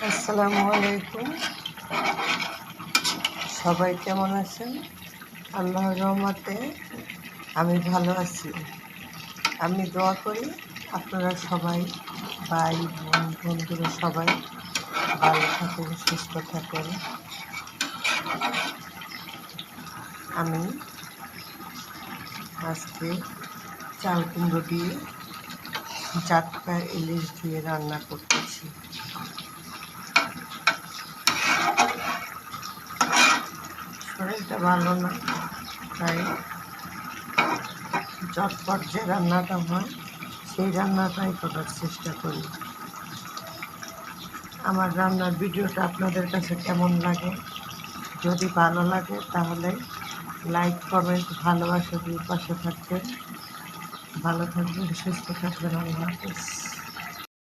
আসসালামু আলাইকুম। সবাই কেমন আছেন? আল্লাহর রহমতে আমি ভালো আছি। আমি দোয়া করি আপনারা সবাই, ভাই বোন বন্ধুরা সবাই ভালো থাকেন, সুস্থ থাকেন। আমি আজকে চাল কুমড়ো দিয়ে জাটকা ইলিশ দিয়ে রান্না করতেছি। শরীরটা ভালো না, তাই চটপট যে রান্নাটা হয় সেই রান্নাটাই করার চেষ্টা করি। আমার রান্নার ভিডিওটা আপনাদের কাছে কেমন লাগে? যদি ভালো লাগে তাহলে লাইক কমেন্ট ভালোবাসা দিয়ে পাশে থাকবেন। ভালো থাকবেন, সুস্থ থাকবেন। আল্লাহ হাফেজ।